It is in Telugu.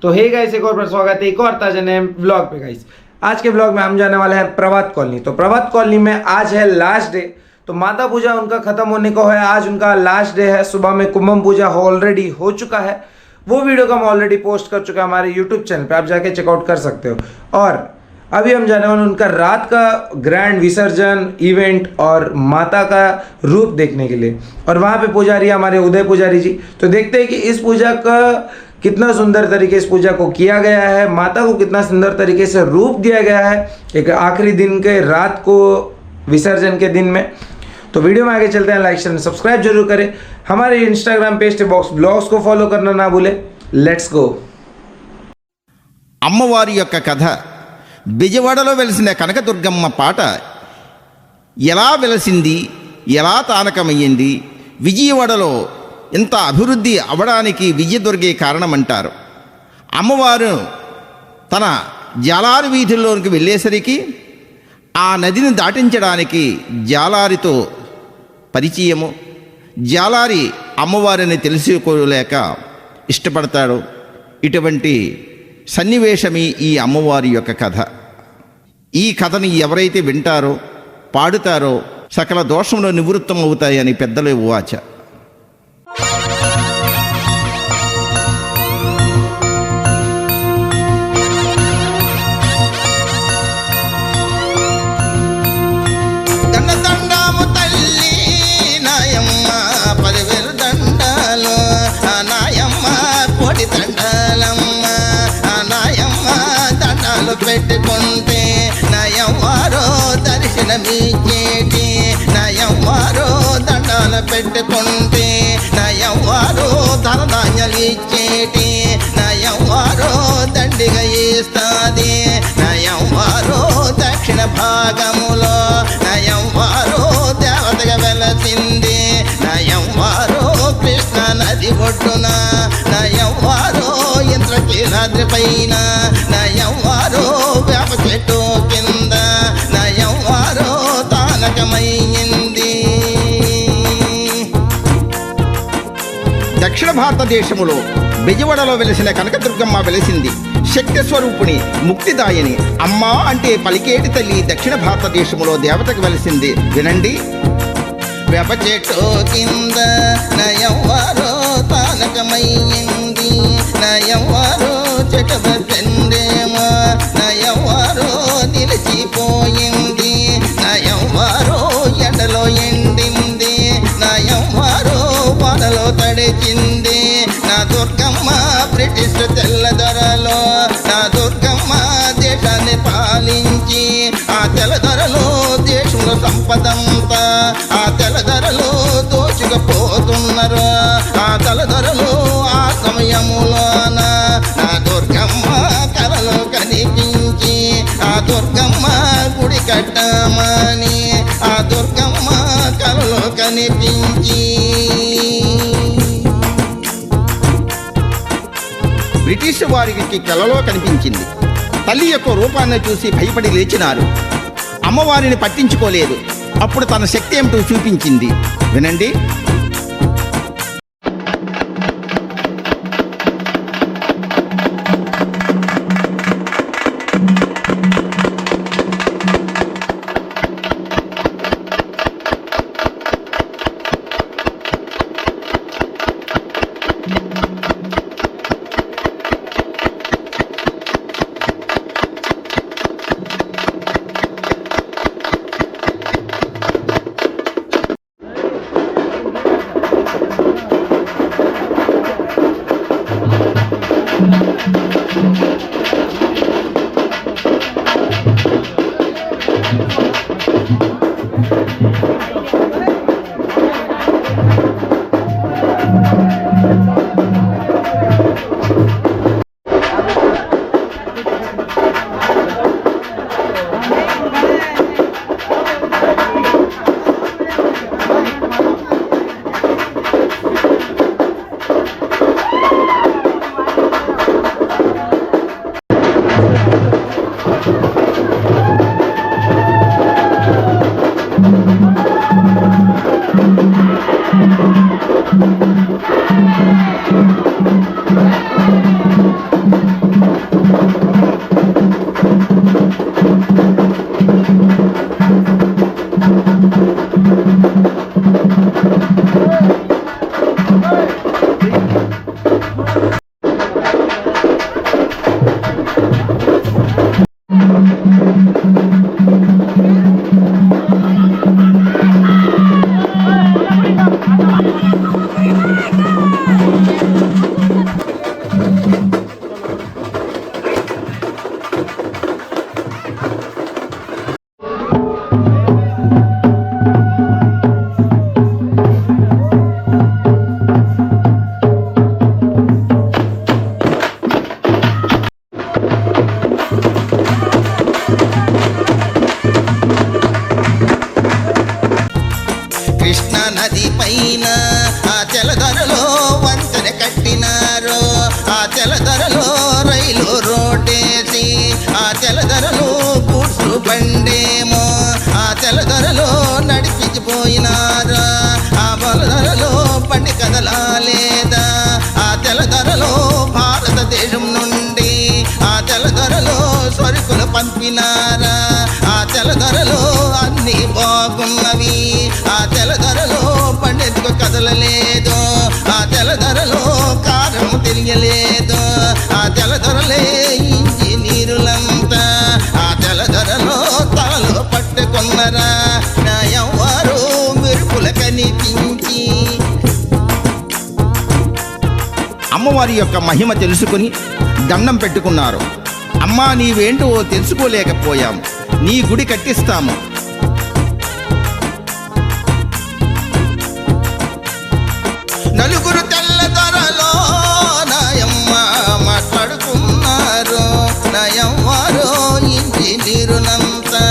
तो हे गाइस, एक और बार स्वागत है एक और ताजा नए व्लॉग पे गाइस। आज के व्लॉग में हम जाने वाले हैं प्रभात कॉलोनी। तो प्रभात कॉलोनी में आज है लास्ट डे। तो माता पूजा उनका खत्म होने को है, आज उनका लास्ट डे है। सुबह में कुंभम पूजा ऑलरेडी हो चुका है, वो वीडियो को हम ऑलरेडी पोस्ट कर चुके हैं हमारे यूट्यूब चैनल पे, आप जाके चेकआउट कर सकते हो। और अभी हम जाने वाले उनका रात का ग्रैंड विसर्जन इवेंट और माता का रूप देखने के लिए। और वहाँ पे पुजारी हमारे उदय पुजारी जी। तो देखते हैं कि इस पूजा का कितना सुंदर तरीके से पूजा को किया गया है, माता को कितना सुंदर तरीके से रूप दिया गया है एक आखिरी दिन के रात को विसर्जन के दिन में। तो वीडियो में आगे चलते हैं, लाइक शेयर सब्सक्राइब जरूर करें। हमारे इंस्टाग्राम पेज टे बॉक्स ब्लॉग्स को फॉलो करना ना भूले। Let's go. అమ్మవారి యొక్క కథ బెజవాడలో వెలిసిన కనకదుర్గమ్మ పాట ఎలా వెలసింది, ఎలా తానకమయ్యింది, విజయవాడలో ఇంత అభివృద్ధి అవడానికి విజయదుర్గే కారణమంటారు. అమ్మవారు తన జాలారి వీధుల్లోనికి వెళ్ళేసరికి ఆ నదిని దాటించడానికి జాలారితో పరిచయము. జాలారి అమ్మవారిని తెలుసుకోలేక ఇష్టపడతాడు. ఇటువంటి సన్నివేశమే ఈ అమ్మవారి యొక్క కథ. ఈ కథని ఎవరైతే వింటారో పాడుతారో సకల దోషములు నివృత్తం అవుతాయని పెద్దల వాచ. పెట్టుకుంటే నయవారో దర్శనమిచ్చేటి, నయవారో దండాలు పెట్టుకుంటే నయవారో ధనధాన్యాలు ఇచ్చేటి, నయవారో దండిగా ఇస్తాది, నయవారో దక్షిణ భాగములో నయవారో దేవతగా వెలసింది, నయవారో కృష్ణ నది ఒడ్డున, నయవారో ఇంద్రకీలాద్రి పైన, నయవారో వేప చెట్టు కింద, నయవారో తానకమైంది. దక్షిణ భారతదేశములో బెజవాడలో వెలిసిన కనకదుర్గమ్మ వెలిసింది. శక్తి స్వరూపిణి, ముక్తిదాయిని. అమ్మా అంటే పలికేటి తల్లి దక్షిణ భారతదేశములో దేవతకు వెలిసింది. వినండి. వేప చెట్టు కింద నయవారో తానకమైంది, నయవారో చెట్టు పెండేమో, నయవారో నిలిచిపోయింది, నయవారో ఎండలో ఎండింది, నయవారో వానలో తడిచింది. నా దుర్గమ్మ బ్రిటిష్ తెల్లదొరలో, నా దుర్గమ్మ దేశాన్ని పాలించి ఆ తెల్లదొరలో దేశంలో సంపదంతా ఆ తెల్లదొరలో దోచుకుపోతున్నారు. ఆ తెల్లదొరలో ఆ సమయములోన నా దుర్గమ్మ కలలో కనిపించి ఆ దుర్గమ్మ గుడి కట్టమని ఆ దుర్గమ్మ కలలో కనిపించి. బ్రిటిష్ వారికి కలలో కనిపించింది. తల్లి యొక్క రూపాన్ని చూసి భయపడి లేచినారు. అమ్మవారిని పట్టించుకోలేదు. అప్పుడు తన శక్తి ఏమిటో చూపించింది. వినండి. ఆ తెల్లదొరలే ఇంజనీరులంతా ఆ తెల్లదొరలో తలలో పట్టుకున్నరా నా ఎవ్వరు మెరుపుల కనిపించి. అమ్మవారి యొక్క మహిమ తెలుసుకుని దండం పెట్టుకున్నారు. అమ్మా నీవేంటో తెలుసుకోలేకపోయాము, నీ గుడి కట్టిస్తాము. నలుగురు తెల్ల దొరలో నాయమ్మ మాట్లాడుకున్నారు, నాయమ్మారో ఇంజనీరులంతా